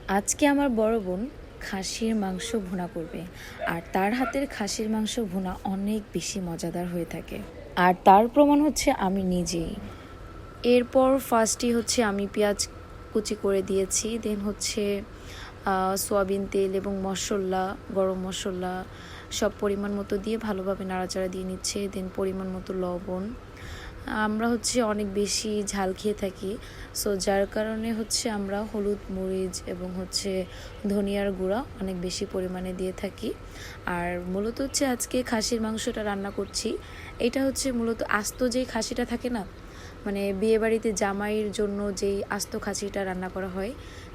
আজকে আমার বড় বোন খাসির মাংস ভুনা করবে। আর তার হাতের খাসির মাংস ভুনা অনেক বেশি মজাদার হয়ে থাকে। আর তার প্রমাণ হচ্ছে আমি নিজেই। এরপর ফার্স্টই হচ্ছে আমি পেঁয়াজ কুচি করে দিয়েছি, দেন হচ্ছে সয়াবিন তেল এবং মশলা, গরম মশলা সব পরিমাণ মতো দিয়ে ভালোভাবে নাড়াচাড়া দিয়ে নিচ্ছে। দেন পরিমাণ মতো লবণ। আমরা হচ্ছে অনেক বেশি ঝাল খেয়ে থাকি, সো যার কারণে হচ্ছে আমরা হলুদ মরিচ এবং হচ্ছে ধনিয়ার গুঁড়া অনেক বেশি পরিমাণে দিয়ে থাকি। আর মূলত হচ্ছে আজকে খাসির মাংসটা রান্না করছি। এটা হচ্ছে মূলত আস্ত যেই খাসিটা থাকে না, মানে বিয়েবাড়িতে জামাইয়ের জন্য যেই আস্ত খাসিটা রান্না করা হয়,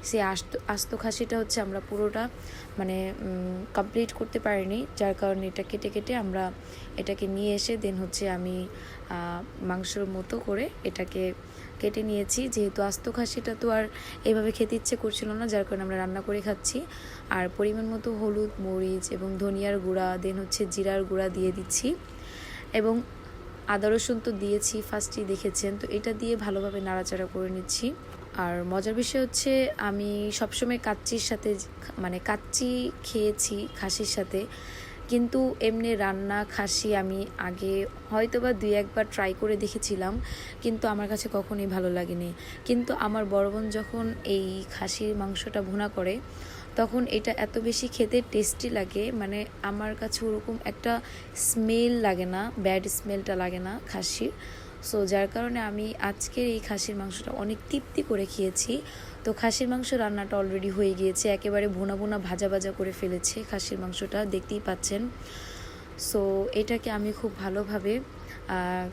সেই আস্ত খাসিটা হচ্ছে আমরা পুরোটা মানে কমপ্লিট করতে পারিনি, যার কারণে এটা কেটে কেটে আমরা এটাকে নিয়ে এসে দেন হচ্ছে আমি মাংসর মতো করে এটাকে কেটে নিয়েছি। যেহেতু আস্ত খাসিটা তো আর এভাবে খেতে ইচ্ছে করছিল না, যার কারণে আমরা রান্না করে খাচ্ছি। আর পরিমাণ মতো হলুদ মরিচ এবং ধনিয়ার গুঁড়া, দেন হচ্ছে জিরার গুঁড়া দিয়ে দিচ্ছি। এবং আদা রসুন তো দিয়েছি, ফার্স্টেই দেখেছেন। তো এটা দিয়ে ভালোভাবে নাড়াচাড়া করে নিচ্ছি। আর মজার বিষয় হচ্ছে আমি সবসময় কাচ্চির সাথে মানে কাচ্চি খেয়েছি খাসির সাথে, কিন্তু এমনি রান্না খাসি আমি আগে হয়তো বা 2-1বার ট্রাই করে দেখেছিলাম, কিন্তু আমার কাছে কখনোই ভালো লাগেনি। কিন্তু আমার বড় বোন যখন এই খাসির মাংসটা ভুনা করে, তখন এটা এত বেশি খেতে টেস্টি লাগে, মানে আমার কাছে ওরকম একটা স্মেল লাগে না, ব্যাড স্মেলটা লাগে না খাসির। সো যার কারণে আমি আজকের এই খাসির মাংসটা অনেক তৃপ্তি করে খেয়েছি। তো খাসির মাংস রান্নাটা অলরেডি হয়ে গিয়েছে, একেবারে ভুনা ভুনা ভাজা ভাজা করে ফেলেছে খাসির মাংসটা, দেখতেই পাচ্ছেন। সো এটাকে আমি খুব ভালোভাবে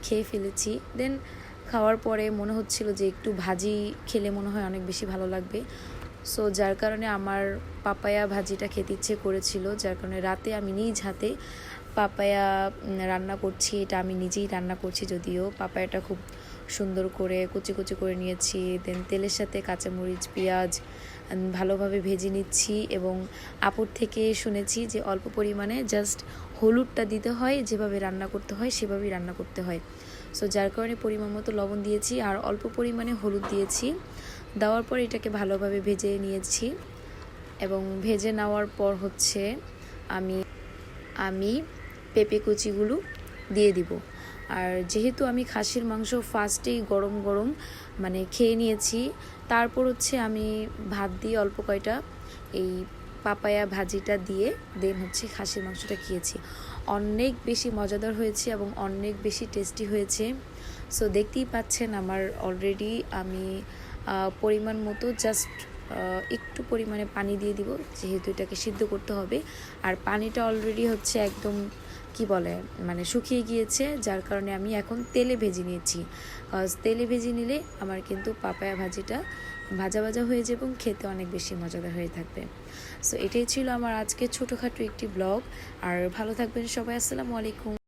খেয়ে ফেলেছি। দেন খাওয়ার পরে মনে হচ্ছিল যে একটু ভাজি খেলে মনে হয় অনেক বেশি ভালো লাগবে। সো যার কারণে আমার পাপায়া ভাজিটা খেতে ইচ্ছে করেছিল, যার কারণে রাতে আমি নিজ হাতে পাপায়া রান্না করছি। এটা আমি নিজেই রান্না করছি, যদিও পাপায়াটা খুব সুন্দর করে কুচি কুচি করে নিয়েছি। দেন তেলের সাথে কাঁচামরিচ পেঁয়াজ ভালোভাবে ভেজে নিচ্ছি। এবং আপুর থেকে শুনেছি যে অল্প পরিমাণে জাস্ট হলুদটা দিতে হয়, যেভাবে রান্না করতে হয় সেভাবেই রান্না করতে হয়। সো যার কারণে পরিমাণ মতো লবণ দিয়েছি আর অল্প পরিমাণে হলুদ দিয়েছি। দেওয়ার পর এটাকে ভালোভাবে ভেজে নিয়েছি। এবং ভেজে নেওয়ার পর হচ্ছে আমি আমি পেঁপে কুচিগুলো দিয়ে দিব। আর যেহেতু আমি খাসির মাংস ফার্স্টেই গরম গরম মানে খেয়ে নিয়েছি, তারপর হচ্ছে আমি ভাত দিয়ে অল্প কয়টা এই পাপায়া ভাজিটা দিয়ে দেন হচ্ছে খাসির মাংসটা খেয়েছি। অনেক বেশি মজাদার হয়েছে এবং অনেক বেশি টেস্টি হয়েছে। সো দেখতেই পাচ্ছেন আমার অলরেডি আমি পরিমাণ মতো জাস্ট একটু পরিমাণে পানি দিয়ে দিব, যেহেতু এটাকে সিদ্ধ করতে হবে। আর পানিটা অলরেডি হচ্ছে একদম কি বলে মানে শুকিয়ে গিয়েছে, যার কারণে আমি এখন তেলে ভেজে নিয়েছি। তেলে ভেজে নিলে আমার কিন্তু পাপায়া ভাজিটা ভাজা ভাজা হয়ে যাবে এবং খেতে অনেক বেশি মজাদার হয়ে থাকবে। সো এটাই ছিল আমার আজকে ছোটোখাটো একটি ব্লগ। আর ভালো থাকবেন সবাই। আসসালামু আলাইকুম।